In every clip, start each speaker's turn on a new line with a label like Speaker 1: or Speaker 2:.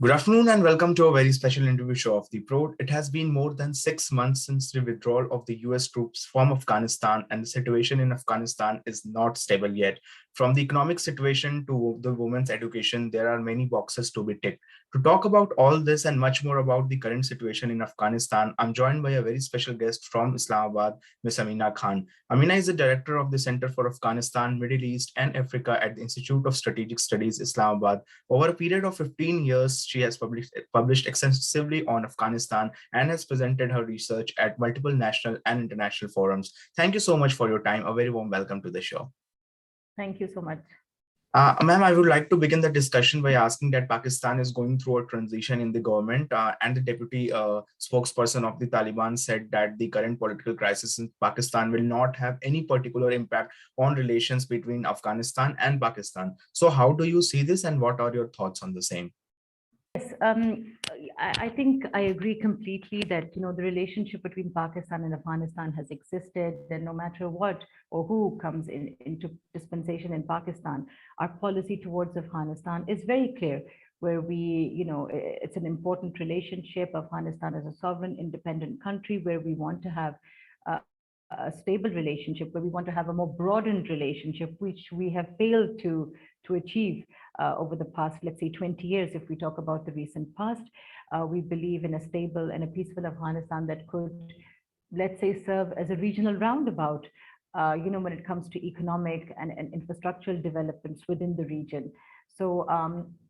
Speaker 1: Good afternoon and welcome to a very special interview show of the Prode. It has been more than 6 months since the withdrawal of the US troops from Afghanistan, and the situation in Afghanistan is not stable yet. From the economic situation to the women's education, there are many boxes to be ticked. To talk about all this and much more about the current situation in Afghanistan, I'm joined by a very special guest from Islamabad, Ms. Amina Khan. Amina is the director of the Center for Afghanistan, Middle East and Africa at the Institute of Strategic Studies, Islamabad. Over a period of 15 years, she has published extensively on Afghanistan and has presented her research at multiple national and international forums. Thank you so much for your time. A very warm welcome to the show.
Speaker 2: Thank you so much.
Speaker 1: Ma'am, I would like to begin the discussion by asking that Pakistan is going through a transition in the government, and the deputy spokesperson of the Taliban said that the current political crisis in Pakistan will not have any particular impact on relations between Afghanistan and Pakistan. So how do you see this and what are your thoughts on the same?
Speaker 2: Yes, I think I agree completely that the relationship between Pakistan and Afghanistan has existed, and no matter what or who comes into dispensation in Pakistan, our policy towards Afghanistan is very clear. Where it's an important relationship. Afghanistan is a sovereign, independent country where we want to have a stable relationship, where we want to have a more broadened relationship, which we have failed to achieve over the past, let's say, 20 years. If we talk about the recent past, we believe in a stable and a peaceful Afghanistan that could, let's say, serve as a regional roundabout, when it comes to economic and infrastructural developments within the region. So,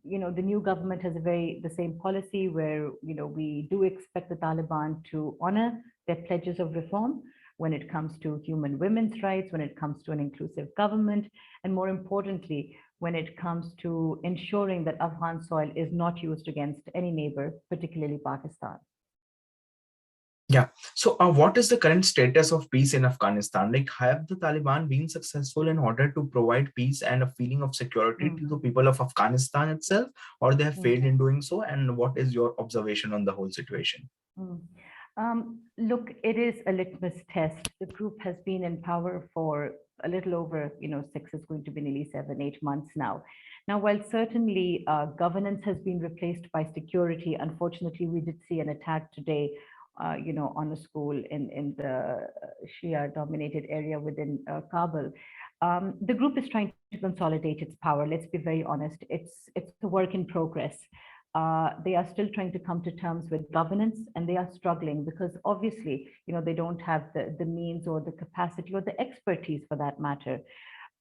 Speaker 2: the new government has the same policy where, we do expect the Taliban to honor their pledges of reform when it comes to human women's rights, when it comes to an inclusive government, and more importantly, when it comes to ensuring that Afghan soil is not used against any neighbor, particularly Pakistan.
Speaker 1: Yeah. So what is the current status of peace in Afghanistan? Like, have the Taliban been successful in order to provide peace and a feeling of security to the people of Afghanistan itself, or they have failed in doing so? And what is your observation on the whole situation?
Speaker 2: Look, it is a litmus test. The group has been in power for a little over, 6 is going to be nearly 7, 8 months now. Now, while certainly governance has been replaced by security, unfortunately, we did see an attack today, on a school in the Shia-dominated area within Kabul. The group is trying to consolidate its power. Let's be very honest. It's a work in progress. They are still trying to come to terms with governance, and they are struggling because obviously, they don't have the means or the capacity or the expertise for that matter.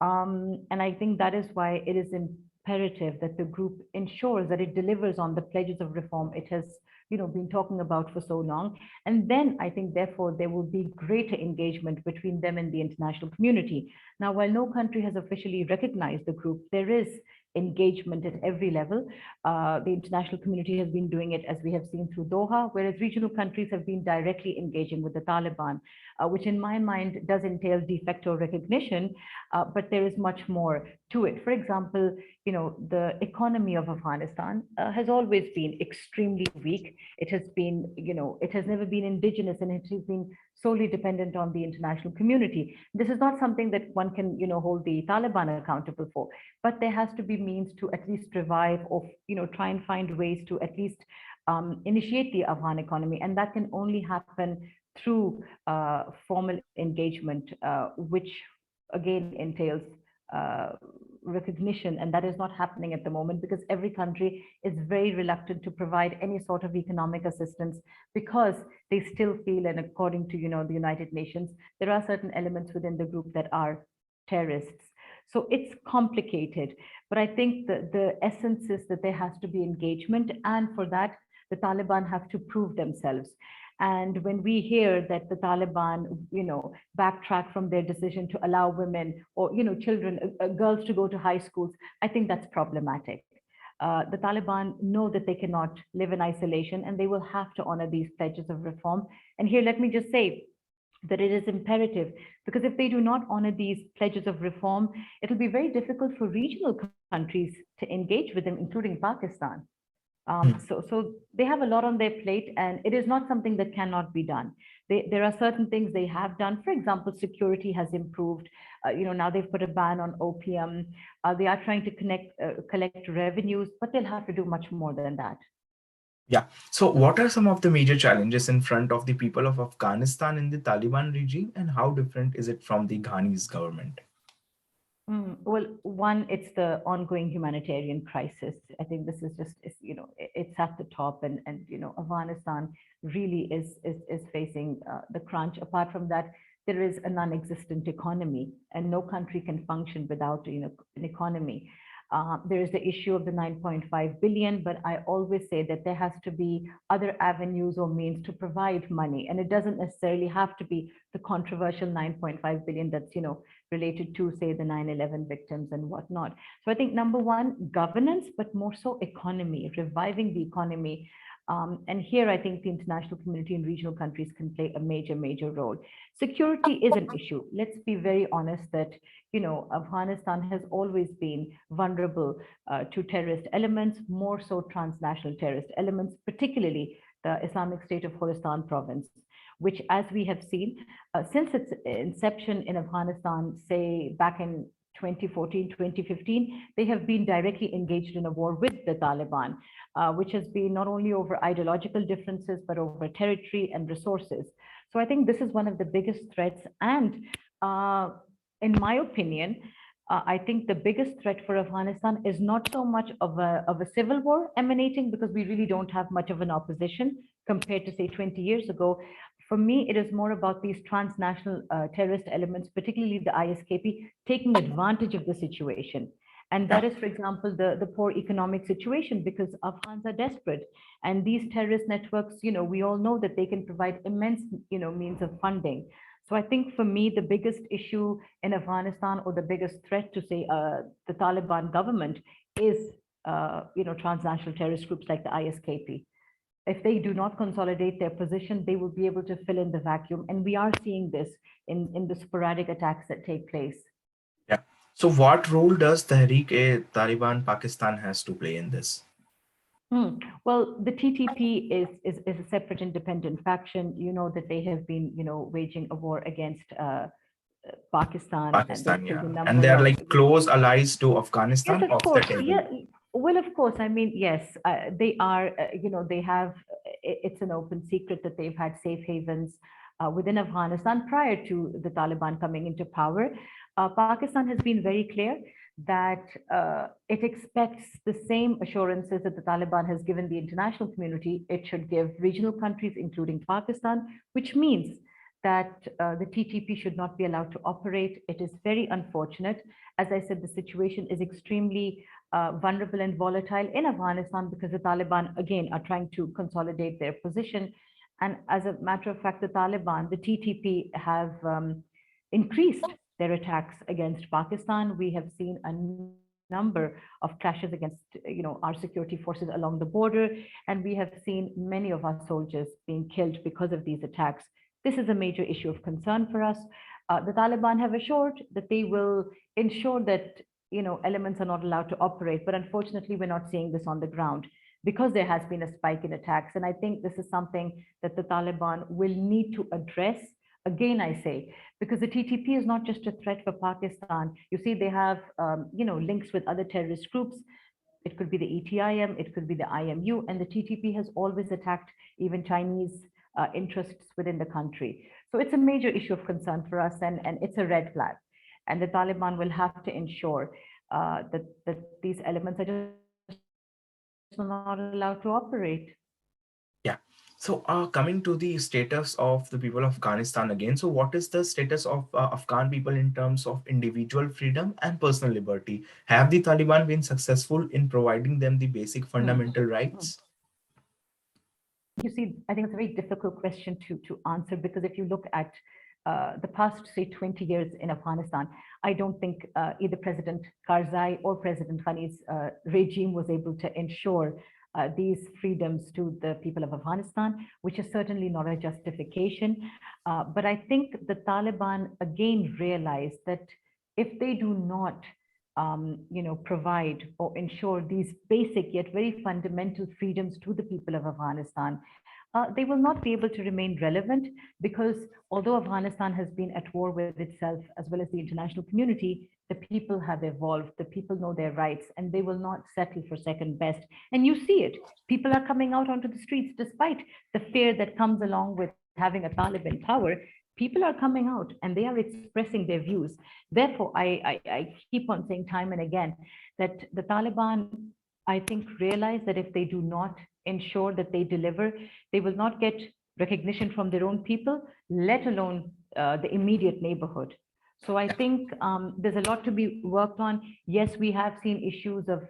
Speaker 2: And I think that is why it is imperative that the group ensures that it delivers on the pledges of reform it has been talking about for so long. And then I think, therefore, there will be greater engagement between them and the international community. Now, while no country has officially recognized the group, there is engagement at every level. The international community has been doing it, as we have seen, through Doha, whereas regional countries have been directly engaging with the Taliban, which in my mind does entail de facto recognition, but there is much more to it. For example, the economy of Afghanistan has always been extremely weak. It has been, it has never been indigenous, and it has been solely dependent on the international community. This is not something that one can, hold the Taliban accountable for, but there has to be means to at least revive or, try and find ways to at least initiate the Afghan economy. And that can only happen through formal engagement, which again entails recognition, and that is not happening at the moment because every country is very reluctant to provide any sort of economic assistance because they still feel, and according to the United Nations, there are certain elements within the group that are terrorists. So it's complicated, but I think the essence is that there has to be engagement, and for that the Taliban have to prove themselves. And when we hear that the Taliban, backtrack from their decision to allow women or, children, girls to go to high schools, I think that's problematic. The Taliban know that they cannot live in isolation, and they will have to honor these pledges of reform. And here, let me just say that it is imperative, because if they do not honor these pledges of reform, it'll be very difficult for regional countries to engage with them, including Pakistan. So they have a lot on their plate, and it is not something that cannot be done. There are certain things they have done. For example, security has improved. Now they've put a ban on opium. They are trying to collect revenues, but they'll have to do much more than that.
Speaker 1: Yeah. So, what are some of the major challenges in front of the people of Afghanistan in the Taliban regime, and how different is it from the Ghanese government?
Speaker 2: Well, one, it's the ongoing humanitarian crisis. I think this is just, it's at the top, and Afghanistan really is facing the crunch. Apart from that, there is a non-existent economy, and no country can function without, an economy. There is the issue of the 9.5 billion, but I always say that there has to be other avenues or means to provide money, and it doesn't necessarily have to be the controversial 9.5 billion that's, related to, say, the 9/11 victims and whatnot. So I think number one, governance, but more so economy, reviving the economy. And here I think the international community and regional countries can play a major, major role. Security is an issue. Let's be very honest that, Afghanistan has always been vulnerable to terrorist elements, more so transnational terrorist elements, particularly the Islamic State of Khorasan province, which, as we have seen, since its inception in Afghanistan, say back in 2014, 2015, they have been directly engaged in a war with the Taliban, which has been not only over ideological differences, but over territory and resources. So I think this is one of the biggest threats. And in my opinion, I think the biggest threat for Afghanistan is not so much of a civil war emanating, because we really don't have much of an opposition compared to, say, 20 years ago. For me, it is more about these transnational terrorist elements, particularly the ISKP, taking advantage of the situation. And
Speaker 1: Yeah.
Speaker 2: that is, for example, the poor economic situation, because Afghans are desperate. And these terrorist networks, we all know that they can provide immense, means of funding. So I think for me, the biggest issue in Afghanistan, or the biggest threat to, say, the Taliban government, is, transnational terrorist groups like the ISKP. If they do not consolidate their position, they will be able to fill in the vacuum. And we are seeing this in the sporadic attacks that take place.
Speaker 1: Yeah. So, what role does Tehreek-e-Taliban Pakistan has to play in this?
Speaker 2: Well, the TTP is a separate independent faction. You know that they have been, waging a war against Pakistan, and they've
Speaker 1: Pakistan,
Speaker 2: killed
Speaker 1: yeah.
Speaker 2: a
Speaker 1: And they
Speaker 2: number
Speaker 1: are
Speaker 2: of,
Speaker 1: like close allies to
Speaker 2: Yes,
Speaker 1: Afghanistan
Speaker 2: of
Speaker 1: off the
Speaker 2: course.
Speaker 1: table.
Speaker 2: Yeah. Well, of course. I mean, yes, they are, they have, it's an open secret that they've had safe havens within Afghanistan prior to the Taliban coming into power. Pakistan has been very clear that it expects the same assurances that the Taliban has given the international community, it should give regional countries, including Pakistan, which means that the TTP should not be allowed to operate. It is very unfortunate. As I said, the situation is extremely vulnerable and volatile in Afghanistan, because the Taliban, again, are trying to consolidate their position. And as a matter of fact, the Taliban, the TTP, have increased their attacks against Pakistan. We have seen a number of clashes against, our security forces along the border, and we have seen many of our soldiers being killed because of these attacks. This is a major issue of concern for us. The Taliban have assured that they will ensure that, elements are not allowed to operate, but unfortunately, we're not seeing this on the ground, because there has been a spike in attacks. And I think this is something that the Taliban will need to address. Again, I say, because the TTP is not just a threat for Pakistan. You see, they have, links with other terrorist groups. It could be the ETIM, it could be the IMU, and the TTP has always attacked even Chinese interests within the country. So it's a major issue of concern for us, and it's a red flag. And the Taliban will have to ensure that these elements are just not allowed to operate.
Speaker 1: Yeah. So, coming to the status of the people of Afghanistan again. So, what is the status of Afghan people in terms of individual freedom and personal liberty? Have the Taliban been successful in providing them the basic
Speaker 2: Hmm.
Speaker 1: fundamental
Speaker 2: Hmm.
Speaker 1: rights?
Speaker 2: You see, I think it's a very difficult question to answer, because if you look at the past, say, 20 years in Afghanistan, I don't think either President Karzai or President Ghani's regime was able to ensure these freedoms to the people of Afghanistan, which is certainly not a justification. But I think the Taliban again realized that if they do not provide or ensure these basic yet very fundamental freedoms to the people of Afghanistan, they will not be able to remain relevant because although Afghanistan has been at war with itself as well as the international community, the people have evolved, the people know their rights, and they will not settle for second best. And you see it. People are coming out onto the streets despite the fear that comes along with having a Taliban in power. People are coming out and they are expressing their views. Therefore, I keep on saying time and again that the Taliban, I think, realize that if they do not ensure that they deliver, they will not get recognition from their own people, let alone the immediate neighborhood. So I think there's a lot to be worked on. Yes, we have seen issues of,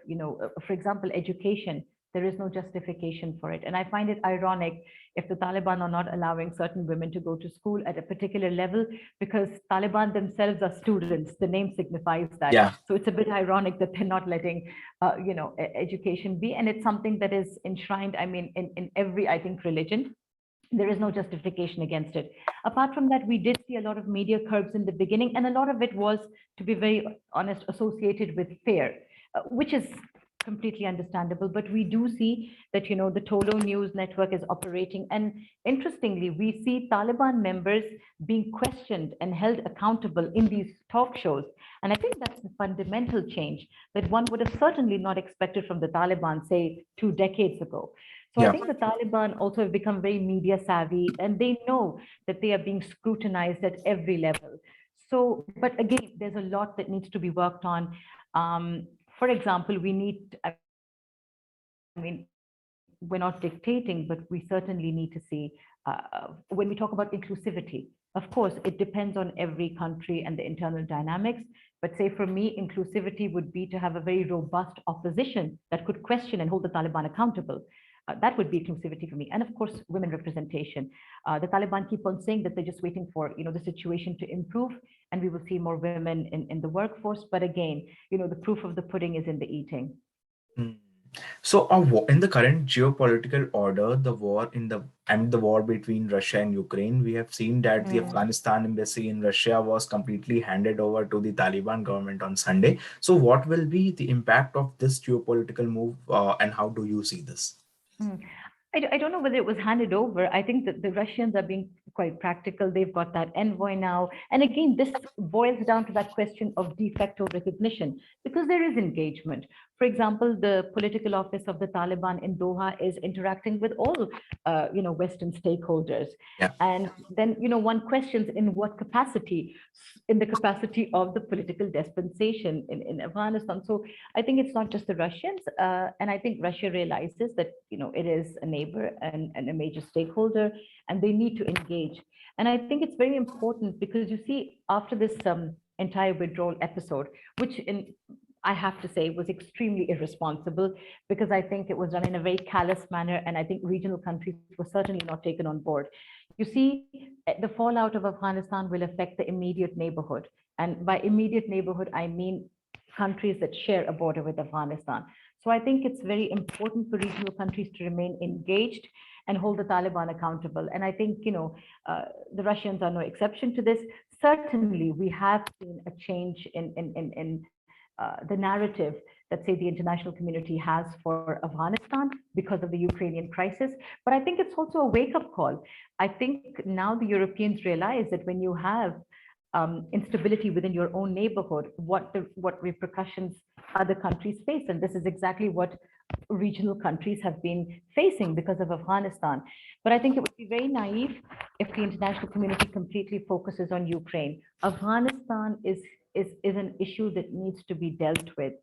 Speaker 2: for example, education. There is no justification for it. And I find it ironic if the Taliban are not allowing certain women to go to school at a particular level because Taliban themselves are students. The name signifies that.
Speaker 1: Yeah.
Speaker 2: So it's a bit ironic that they're not letting, education be. And it's something that is enshrined, I mean, in every, I think, religion. There is no justification against it. Apart from that, we did see a lot of media curbs in the beginning, and a lot of it was, to be very honest, associated with fear, which is completely understandable. But we do see that, the Tolo News network is operating. And interestingly, we see Taliban members being questioned and held accountable in these talk shows. And I think that's the fundamental change that one would have certainly not expected from the Taliban, say, 2 decades ago. So I
Speaker 1: Yeah.
Speaker 2: think the Taliban also have become very media savvy and they know that they are being scrutinized at every level. So, but again, there's a lot that needs to be worked on. For example, we need, I mean, we're not dictating, but we certainly need to see, when we talk about inclusivity, of course, it depends on every country and the internal dynamics. But say for me, inclusivity would be to have a very robust opposition that could question and hold the Taliban accountable. That would be inclusivity for me. And of course, women representation. The Taliban keep on saying that they're just waiting for, the situation to improve and we will see more women in the workforce. But again, the proof of the pudding is in the eating.
Speaker 1: Mm. So, in the current geopolitical order, the war between Russia and Ukraine, we have seen that the
Speaker 2: Mm.
Speaker 1: Afghanistan embassy in Russia was completely handed over to the Taliban government on Sunday. So, what will be the impact of this geopolitical move, and how do you see this?
Speaker 2: Mm. I don't know whether it was handed over. I think that the Russians are being quite practical. They've got that envoy now. And again, this boils down to that question of de facto recognition because there is engagement. For example, the political office of the Taliban in Doha is interacting with all, Western stakeholders.
Speaker 1: Yeah.
Speaker 2: And then, one questions in what capacity, in the capacity of the political dispensation in Afghanistan. So I think it's not just the Russians. And I think Russia realizes that, it is a neighbor and a major stakeholder, and they need to engage. And I think it's very important because you see, after this entire withdrawal episode, which I have to say was extremely irresponsible because I think it was done in a very callous manner. And I think regional countries were certainly not taken on board. You see, the fallout of Afghanistan will affect the immediate neighborhood. And by immediate neighborhood, I mean countries that share a border with Afghanistan. So I think it's very important for regional countries to remain engaged and hold the Taliban accountable. And I think, the Russians are no exception to this. Certainly, we have seen a change in the narrative that, say, the international community has for Afghanistan because of the Ukrainian crisis. But I think it's also a wake-up call. I think now the Europeans realize that when you have instability within your own neighborhood, what repercussions other countries face. And this is exactly what regional countries have been facing because of Afghanistan. But I think it would be very naive if the international community completely focuses on Ukraine. Afghanistan is an issue that needs to be dealt with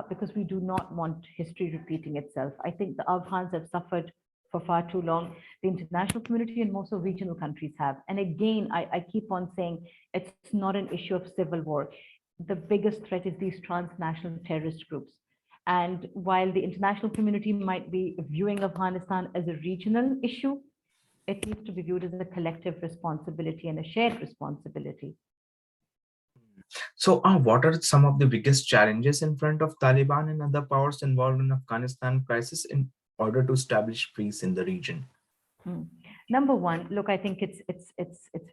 Speaker 2: because we do not want history repeating itself. I think the Afghans have suffered for far too long. The international community and most of regional countries have. And again, I keep on saying it's not an issue of civil war. The biggest threat is these transnational terrorist groups. And while the international community might be viewing Afghanistan as a regional issue, it needs to be viewed as a collective responsibility and a shared responsibility.
Speaker 1: So, what are some of the biggest challenges in front of Taliban and other powers involved in Afghanistan crisis in order to establish peace in the region?
Speaker 2: Number one, look, I think it's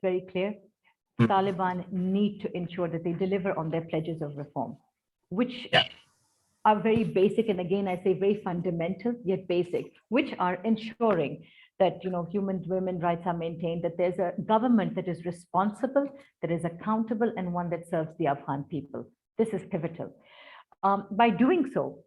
Speaker 2: very clear. Taliban need to ensure that they deliver on their pledges of reform, which are very basic. And again, I say very fundamental, yet basic, which are ensuring that human women rights are maintained, that there's a government that is responsible, that is accountable, and one that serves the Afghan people. This is pivotal. By doing so,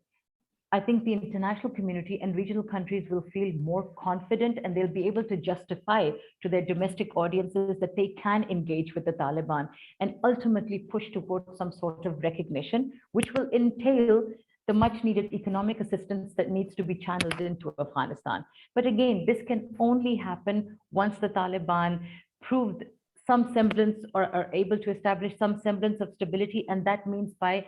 Speaker 2: I think the international community and regional countries will feel more confident, and they'll be able to justify to their domestic audiences that they can engage with the Taliban and ultimately push towards some sort of recognition, which will entail the much needed economic assistance that needs to be channeled into Afghanistan. But again, this can only happen once the Taliban proved some semblance or are able to establish some semblance of stability. And that means by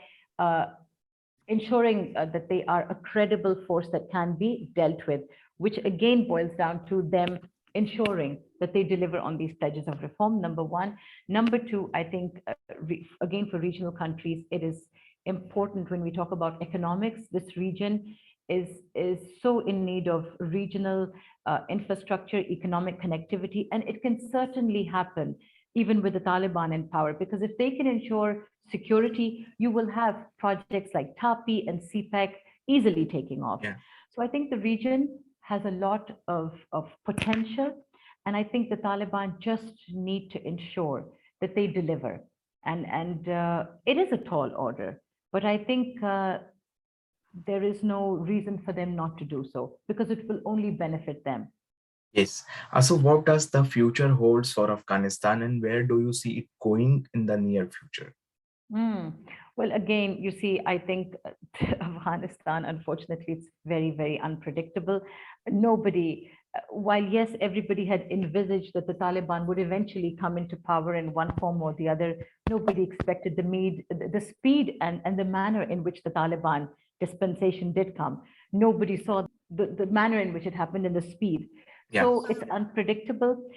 Speaker 2: ensuring that they are a credible force that can be dealt with, which again boils down to them ensuring that they deliver on these pledges of reform, number one. Number two, I think, again, for regional countries, it is important when we talk about economics. This region is so in need of regional infrastructure, economic connectivity, and it can certainly happen even with the Taliban in power, because if they can ensure security, you will have projects like TAPI and CPEC easily taking off.
Speaker 1: Yeah.
Speaker 2: So I think the region has a lot of potential, and I think the Taliban just need to ensure that they deliver. And it is a tall order, but I think there is no reason for them not to do so, because it will only benefit them.
Speaker 1: Yes. So what does the future holds for Afghanistan, and where do you see it going in the near future?
Speaker 2: Well, again, you see, I think Afghanistan, unfortunately, it's very, very unpredictable. Nobody, while yes, everybody had envisaged that the Taliban would eventually come into power in one form or the other, nobody expected the speed and the manner in which the Taliban dispensation did come. Nobody saw the manner in which it happened and the speed.
Speaker 1: Yeah.
Speaker 2: So it's unpredictable.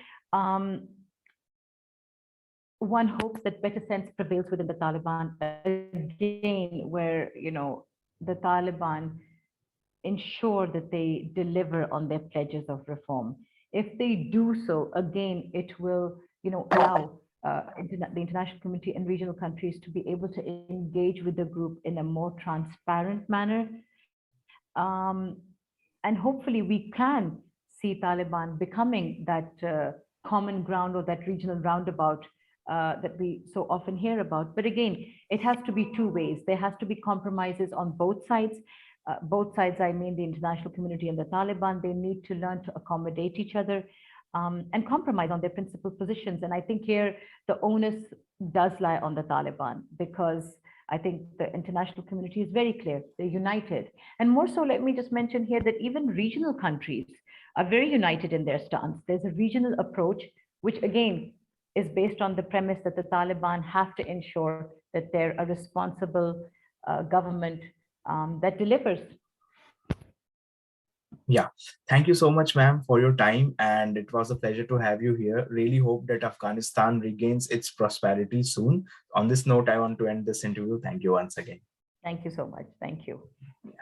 Speaker 2: One hopes that better sense prevails within the Taliban again, where the Taliban ensure that they deliver on their pledges of reform. If they do so, again, it will allow the international community and regional countries to be able to engage with the group in a more transparent manner. And hopefully we can see Taliban becoming that common ground or that regional roundabout that we so often hear about. But again, it has to be two ways. There has to be compromises on both sides. Both sides, I mean the international community and the Taliban, they need to learn to accommodate each other and compromise on their principal positions. And I think here the onus does lie on the Taliban, because I think the international community is very clear. They're united. And more so, let me just mention here that even regional countries are very united in their stance. There's a regional approach, which again is based on the premise that the Taliban have to ensure that they're a responsible government that delivers.
Speaker 1: Yeah. Thank you so much, ma'am, for your time. And it was a pleasure to have you here. Really hope that Afghanistan regains its prosperity soon. On this note, I want to end this interview. Thank you once again.
Speaker 2: Thank you so much. Thank you.
Speaker 1: Yeah.